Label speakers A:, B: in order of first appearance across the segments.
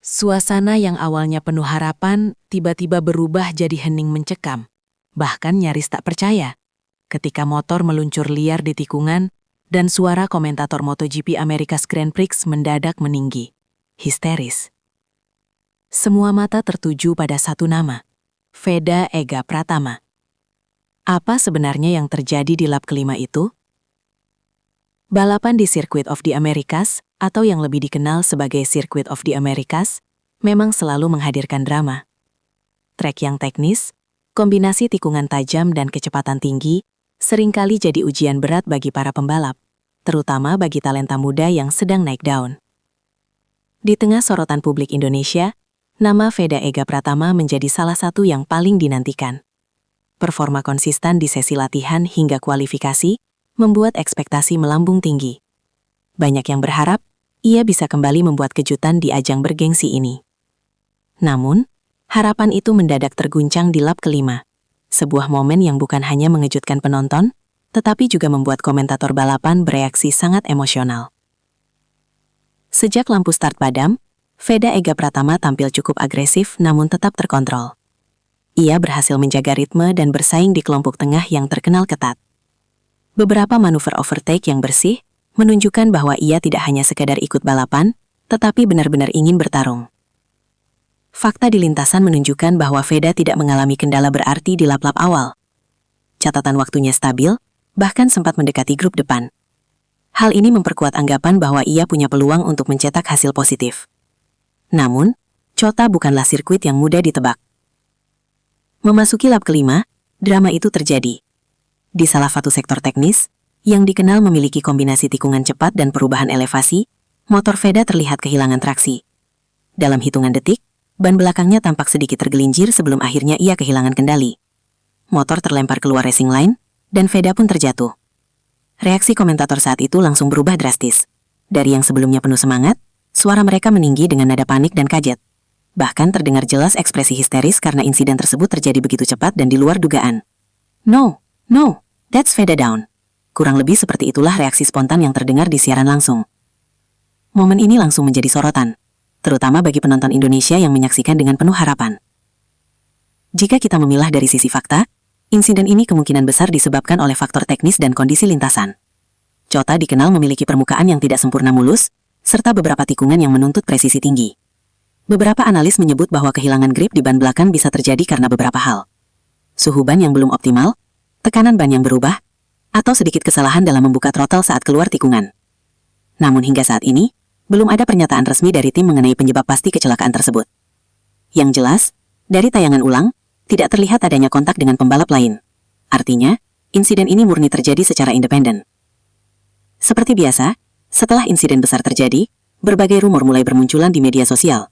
A: Suasana yang awalnya penuh harapan tiba-tiba berubah jadi hening mencekam. Bahkan nyaris tak percaya. Ketika motor meluncur liar di tikungan dan suara komentator MotoGP America's Grand Prix mendadak meninggi. Histeris. Semua mata tertuju pada satu nama. Veda Ega Pratama. Apa sebenarnya yang terjadi di lap kelima itu? Balapan di Circuit of the Americas, atau yang lebih dikenal sebagai Circuit of the Americas, memang selalu menghadirkan drama. Trek yang teknis, kombinasi tikungan tajam dan kecepatan tinggi, seringkali jadi ujian berat bagi para pembalap, terutama bagi talenta muda yang sedang naik daun. Di tengah sorotan publik Indonesia, nama Veda Ega Pratama menjadi salah satu yang paling dinantikan. Performa konsisten di sesi latihan hingga kualifikasi membuat ekspektasi melambung tinggi. Banyak yang berharap ia bisa kembali membuat kejutan di ajang bergengsi ini. Namun, harapan itu mendadak terguncang di lap kelima. Sebuah momen yang bukan hanya mengejutkan penonton, tetapi juga membuat komentator balapan bereaksi sangat emosional. Sejak lampu start padam, Veda Ega Pratama tampil cukup agresif namun tetap terkontrol. Ia berhasil menjaga ritme dan bersaing di kelompok tengah yang terkenal ketat. Beberapa manuver overtake yang bersih menunjukkan bahwa ia tidak hanya sekadar ikut balapan, tetapi benar-benar ingin bertarung. Fakta di lintasan menunjukkan bahwa Veda tidak mengalami kendala berarti di lap-lap awal. Catatan waktunya stabil, bahkan sempat mendekati grup depan. Hal ini memperkuat anggapan bahwa ia punya peluang untuk mencetak hasil positif. Namun, Chota bukanlah sirkuit yang mudah ditebak. Memasuki lap kelima, drama itu terjadi. Di salah satu sektor teknis, yang dikenal memiliki kombinasi tikungan cepat dan perubahan elevasi, motor Veda terlihat kehilangan traksi. Dalam hitungan detik, ban belakangnya tampak sedikit tergelincir sebelum akhirnya ia kehilangan kendali. Motor terlempar keluar racing line, dan Veda pun terjatuh. Reaksi komentator saat itu langsung berubah drastis. Dari yang sebelumnya penuh semangat, suara mereka meninggi dengan nada panik dan kaget. Bahkan terdengar jelas ekspresi histeris karena insiden tersebut terjadi begitu cepat dan di luar dugaan. No, that's Veda down. Kurang lebih seperti itulah reaksi spontan yang terdengar di siaran langsung. Momen ini langsung menjadi sorotan, terutama bagi penonton Indonesia yang menyaksikan dengan penuh harapan. Jika kita memilah dari sisi fakta, insiden ini kemungkinan besar disebabkan oleh faktor teknis dan kondisi lintasan. Chota dikenal memiliki permukaan yang tidak sempurna mulus, serta beberapa tikungan yang menuntut presisi tinggi. Beberapa analis menyebut bahwa kehilangan grip di ban belakang bisa terjadi karena beberapa hal. Suhu ban yang belum optimal, tekanan ban yang berubah, atau sedikit kesalahan dalam membuka throttle saat keluar tikungan. Namun hingga saat ini, belum ada pernyataan resmi dari tim mengenai penyebab pasti kecelakaan tersebut. Yang jelas, dari tayangan ulang, tidak terlihat adanya kontak dengan pembalap lain. Artinya, insiden ini murni terjadi secara independen. Seperti biasa, setelah insiden besar terjadi, berbagai rumor mulai bermunculan di media sosial.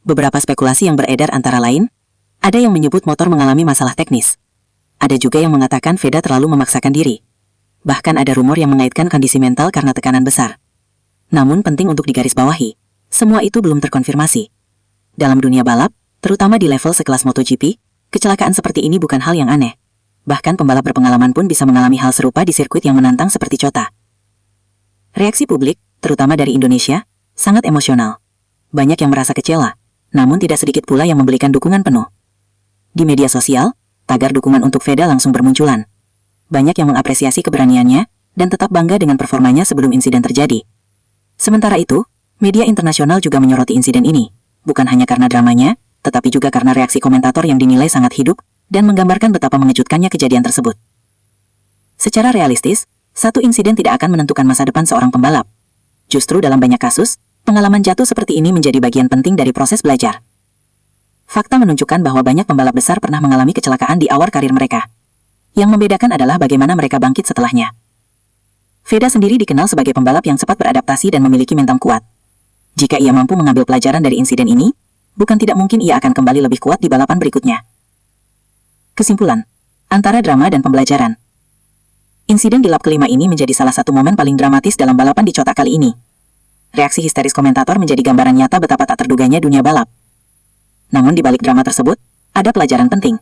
A: Beberapa spekulasi yang beredar antara lain, ada yang menyebut motor mengalami masalah teknis. Ada juga yang mengatakan Veda terlalu memaksakan diri. Bahkan ada rumor yang mengaitkan kondisi mental karena tekanan besar. Namun penting untuk digarisbawahi, semua itu belum terkonfirmasi. Dalam dunia balap, terutama di level sekelas MotoGP, kecelakaan seperti ini bukan hal yang aneh. Bahkan pembalap berpengalaman pun bisa mengalami hal serupa di sirkuit yang menantang seperti Chota. Reaksi publik, terutama dari Indonesia, sangat emosional. Banyak yang merasa kecewa, namun tidak sedikit pula yang memberikan dukungan penuh. Di media sosial, tagar dukungan untuk Veda langsung bermunculan. Banyak yang mengapresiasi keberaniannya dan tetap bangga dengan performanya sebelum insiden terjadi. Sementara itu, media internasional juga menyoroti insiden ini, bukan hanya karena dramanya, tetapi juga karena reaksi komentator yang dinilai sangat hidup dan menggambarkan betapa mengejutkannya kejadian tersebut. Secara realistis, satu insiden tidak akan menentukan masa depan seorang pembalap. Justru dalam banyak kasus, pengalaman jatuh seperti ini menjadi bagian penting dari proses belajar. Fakta menunjukkan bahwa banyak pembalap besar pernah mengalami kecelakaan di awal karir mereka. Yang membedakan adalah bagaimana mereka bangkit setelahnya. Veda sendiri dikenal sebagai pembalap yang cepat beradaptasi dan memiliki mental kuat. Jika ia mampu mengambil pelajaran dari insiden ini, bukan tidak mungkin ia akan kembali lebih kuat di balapan berikutnya. Kesimpulan, antara drama dan pembelajaran. Insiden di lap kelima ini menjadi salah satu momen paling dramatis dalam balapan di Chota kali ini. Reaksi histeris komentator menjadi gambaran nyata betapa tak terduganya dunia balap. Namun di balik drama tersebut, ada pelajaran penting.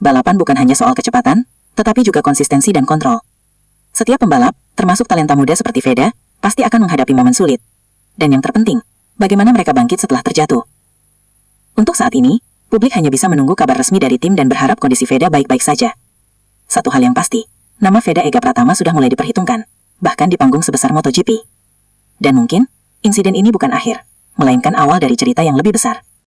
A: Balapan bukan hanya soal kecepatan, tetapi juga konsistensi dan kontrol. Setiap pembalap, termasuk talenta muda seperti Veda, pasti akan menghadapi momen sulit. Dan yang terpenting,
B: bagaimana mereka bangkit setelah terjatuh. Untuk saat ini, publik hanya bisa menunggu kabar resmi dari tim dan berharap kondisi Veda baik-baik saja. Satu hal yang pasti, nama Veda Ega Pratama sudah mulai diperhitungkan, bahkan di panggung sebesar MotoGP. Dan mungkin, insiden ini bukan akhir, melainkan awal dari cerita yang lebih besar.